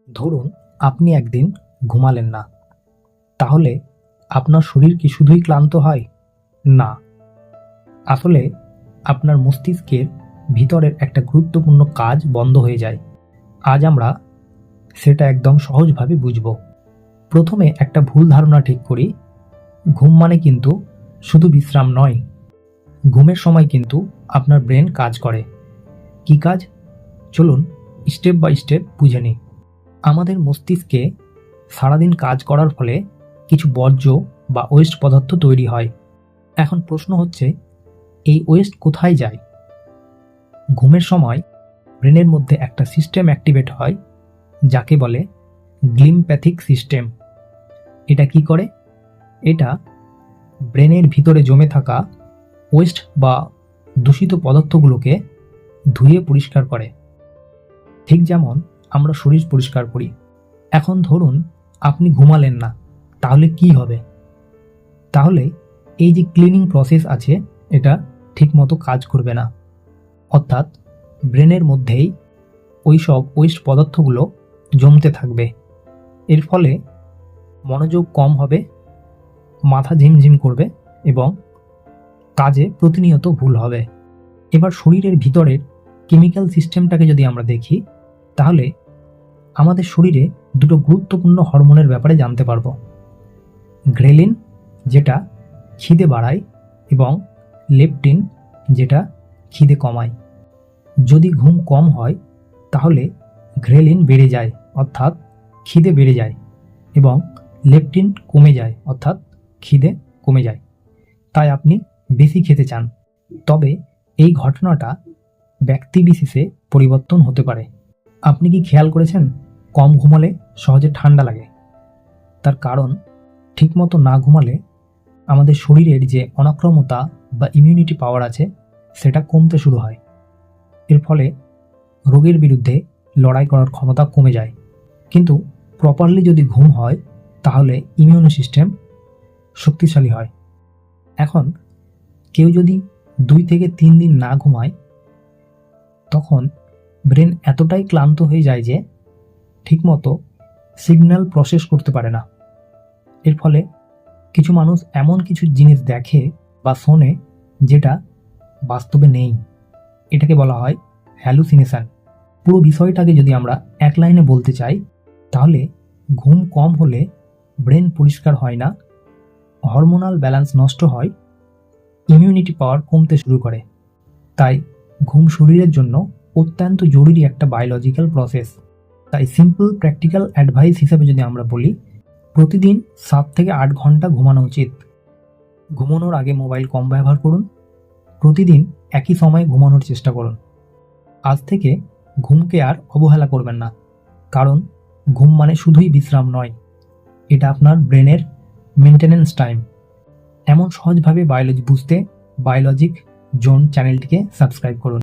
ধরুন আপনি একদিন ঘুমালেন না, তাহলে আপনার শরীর কি শুধুই ক্লান্ত হয়? না, আসলে আপনার মস্তিষ্কের ভিতরের একটা গুরুত্বপূর্ণ কাজ বন্ধ হয়ে যায়। আজ আমরা সেটা একদম সহজভাবে বুঝব। প্রথমে একটা ভুল ধারণা ঠিক করি, ঘুম মানে কিন্তু শুধু বিশ্রাম নয়। ঘুমের সময় কিন্তু আপনার ব্রেন কাজ করে। কি কাজ? চলুন স্টেপ বাই স্টেপ বুঝে নিই। আমাদের মস্তিষ্কে সারাদিন কাজ করার ফলে কিছু বর্জ্য বা ওয়েস্ট পদার্থ তৈরি হয়। এখন প্রশ্ন হচ্ছে, এই ওয়েস্ট কোথায় যায়? ঘুমের সময় ব্রেনের মধ্যে একটা সিস্টেম অ্যাক্টিভেট হয়, যাকে বলে গ্লিম্প্যাথিক সিস্টেম। এটা কি করে? এটা ব্রেনের ভিতরে জমে থাকা ওয়েস্ট বা দূষিত পদার্থগুলোকে ধুয়ে পরিষ্কার করে, ঠিক যেমন আমরা শরীর পরিষ্কার করি। এখন ধরুন আপনি ঘুমালেন না, তাহলে কি হবে? তাহলে এই যে ক্লিনিং প্রসেস আছে, এটা ঠিকমতো কাজ করবে না। অর্থাৎ ব্রেনের মধ্যেই ওই সব ওয়েস্ট পদার্থগুলো জমতে থাকবে। এর ফলে মনোযোগ কম হবে, মাথা ঝিমঝিম করবে এবং কাজে প্রতিনিয়ত ভুল হবে। এবার শরীরের ভিতরের কেমিক্যাল সিস্টেমটাকে যদি আমরা দেখি, তাহলে আমাদের শরীরে দুটো গুরুত্বপূর্ণ হরমোনের ব্যাপারে জানতে পারবো। গ্রেলিন, যেটা খিদে বাড়ায়, এবং লেপটিন, যেটা খিদে কমায়। যদি ঘুম কম হয় তাহলে গ্রেলিন বেড়ে যায়, অর্থাৎ খিদে বেড়ে যায়, এবং লেপটিন কমে যায়, অর্থাৎ খিদে কমে যায়। তাই আপনি বেশি খেতে চান। তবে এই ঘটনাটা ব্যক্তিবিশেষে পরিবর্তন হতে পারে। আপনি কি খেয়াল করেছেন, কম ঘুমালে সহজে ঠান্ডা লাগে? তার কারণ, ঠিকমতো না ঘুমালে আমাদের শরীরের যে অনাক্রমতা বা ইমিউনিটি পাওয়ার আছে, সেটা কমতে শুরু হয়। এর ফলে রোগের বিরুদ্ধে লড়াই করার ক্ষমতা কমে যায়। কিন্তু প্রপারলি যদি ঘুম হয়, তাহলে ইমিউন সিস্টেম শক্তিশালী হয়। এখন কেউ যদি 2 থেকে 3 দিন না ঘুমায়, তখন ব্রেন এতটাই ক্লান্ত হয়ে যায় যে ঠিকমতো সিগন্যাল প্রসেস করতে পারে না। এর ফলে কিছু মানুষ এমন কিছু জিনিস দেখে বা শোনে যেটা বাস্তবে নেই। এটাকে বলা হয় হ্যালুসিনেশন। পুরো বিষয়টাকে যদি আমরা এক লাইনে বলতে চাই, তাহলে ঘুম কম হলে ব্রেন পরিষ্কার হয় না, হরমোনাল ব্যালেন্স নষ্ট হয়, ইমিউনিটি পাওয়ার কমতে শুরু করে। তাই ঘুম শরীরের জন্য অত্যন্ত জরুরি একটা বায়োলজিক্যাল প্রসেস। তাই সিম্পল প্র্যাকটিক্যাল অ্যাডভাইস হিসেবে যদি আমরা বলি, প্রতিদিন 7 থেকে 8 ঘন্টা ঘুমানো উচিত। ঘুমানোর আগে মোবাইল কম ব্যবহার করুন। প্রতিদিন একই সময়ে ঘুমানোর চেষ্টা করুন। আজ থেকে ঘুমকে আর অবহেলা করবেন না, কারণ ঘুম মানে শুধুই বিশ্রাম নয়, এটা আপনার ব্রেনের মেনটেনেন্স টাইম। এমন সহজভাবে বায়োলজি বুঝতে বায়োলজিক জোন চ্যানেলটিকে সাবস্ক্রাইব করুন।